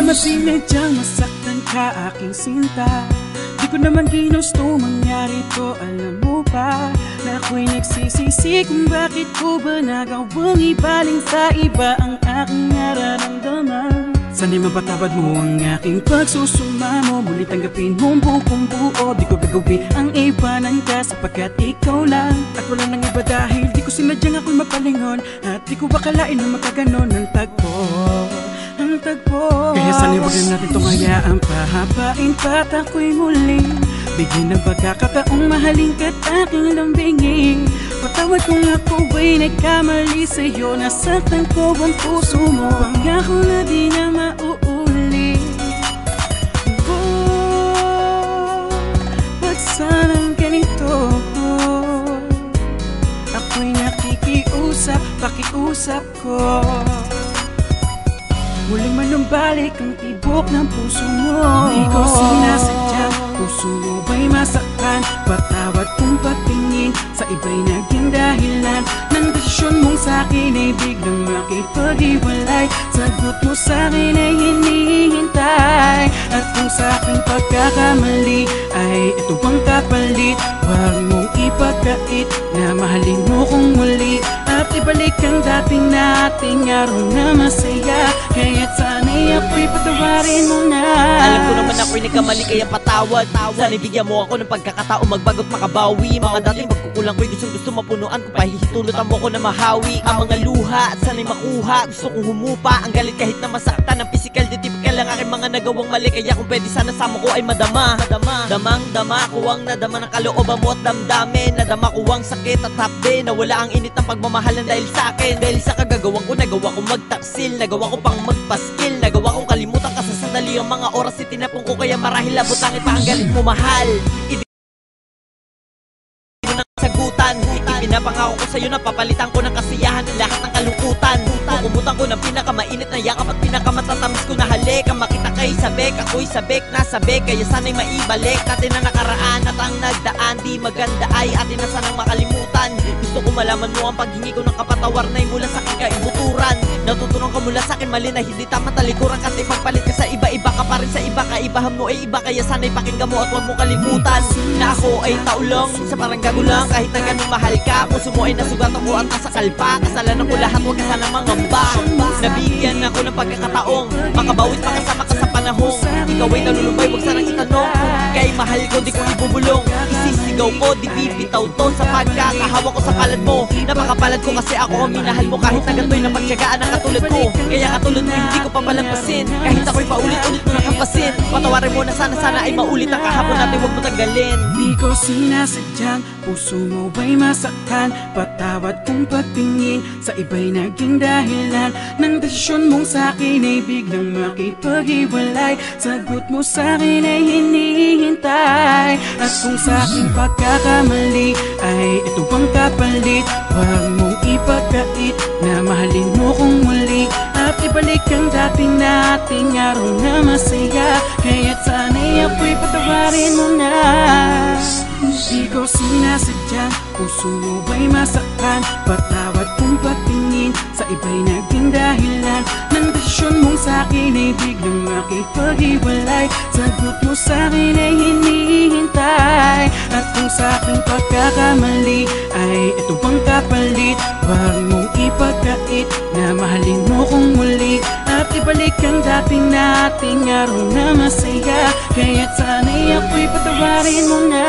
naman sinadyang masaktan ka aking sinta. Di ko naman ginusto mangyari to, alam mo ba na ako'y nagsisisi kung bakit ko ba nagawang ibaling sa iba ang aking nararamdaman. Sana'y mapatabad mo ang aking pagsusuma mo, muli tanggapin mo buong buo. Di ko gagawin ang iwanan ka sapagkat ikaw lang at wala nang iba, dahil di ko sinadyang ako'y mapalingon at di ko akalain na magkaganon ng tagpo. Kaya sana'y wag na natin itong hayaan pahabain pa't ako'y muling bigyan ng pagkakataong mahalin ka't aking lambingin. Patawad kung ako ba'y nagkamali sa'yo, nasaktan ko ang puso mo, pangako na di na mauulit. Wag sanang ganito, ako'y nakikiusap, pakiusap ko. Muling manumbalik ang tibok ng puso mo. Di ko sinasadya, puso mo ba'y masaktan? Patawad kung pagtingin sa iba'y naging dahilan ng desisyon mong sa'kin ay biglang makipag-iwalay. Sagot mo sa'kin ay hinihintay, at kung sa'king pagkakamali ay ito bang kapalit? Huwag mong ipagkait na mahalin mo kong muli at ibalik ang dating nating araw na masaya. Kaya't sana'y ako'y patawarin mo na. Alam ko naman ako'y nagkamali kaya patawad. Sana'y bigyan mo ako ng pagkakataon magbago't makabawi. Mga dating pagkukulang ko'y gusto mapunuan kung pahihintulutan mo ko na mahawi ang mga luha at sana'y makuha. Gusto kong humupa ang galit kahit na masaktan. Ang physical di typical ang aking mga nagawang mali, kaya kung pwede sana sama ko ay madama. Damang-dama ko ang nadama ng kalooban mo at damdamin. Nadama ko ang sakit at hapde na wala ang init ng pagmamahalan dahil sa akin. Dahil sa kagagawang ko, nagawa kong magtaksil, nagawa ko pang magpaskil, nagawa kong kalimutan ka sa sandali ang mga oras itinapong ko, kaya marahil labot langit pa ang galit mo mahal. Sagutan, ipinapangako ko sa'yo na papalitan ko ng kasiyahan ng lahat ng kalungkutan. Kukumutan ko ng pinakamainit na yakap at pinakamatatamis ko na halik. Ang makita kay sabik, ako'y sabik na sabik, kaya sana'y maibalik natin na nakaraan at ang nagdaan. Di maganda ay atin na sanang makalimutan. Gusto ko malaman mo ang paghingi ko ng kapatawar na mula sa aking kaibuturan. Natutunan ka mula sa akin mali na hindi tama talikuran, kasi pagpalit ka sa iba-iba ka pa rin sa iba. Kaibahan mo ay iba, kaya sana'y pakinggan mo at huwag mo kalimutan na ako ay taulong sa parang gagulang. Kahit na ganun mahal ka, puso mo ay nasugatan ko at nasakal pa. Kasalanan ko lahat, huwag ka sana mangamba. Nabigyan ako ng pagkakataong makabawit makasama ka sa panahon. Ikaw ay nalulumbay, huwag sanang itanong. Kaya mahal ko, di ko ibubulong. Isisigaw ko, di bibitaw to sa pagkakahawa ko sa palad mo. Napakapalad ko kasi ako ang minahal mo, kahit na ganito'y napagtyagaan ang katulad ko. Kaya katulad mo hindi ko papalampasin, kahit ako'y paulit-ulit mo nakampasin. Patawarin mo na sana ay maulit ang kahapon natin, huwag mo tanggalin. Di ko sinasadyang puso mo ba'y masaktan? Patawad kung pagtingin sa iba'y naging dahilan ng desisyon mong sa'kin ay biglang makipag-iwalay. Sagot mo sa'kin ay hinihintay, at kung sa'king pagkakamali ay ito bang kapalit? Huwag mong ipagkait na mahalin mo kong muli at ibalik ang dating nating araw na masaya. Kaya't sana'y ako'y patawarin mo na. Di ko sinasadyang puso mo ba'y masaktan? Patawad kung pagtingin sa iba'y naging dahilan ng desisyon mong sa'kin ay biglang makipag-iwalay. Sagot mo sa'kin ay hinihintay, at kung sa'king pagkakamali ay ito bang kapalit? Huwag mong ipagkait na mahalin mo kong muli at ibalik ang dating nating araw na masaya. Kaya't sana'y ako'y patawarin mo na.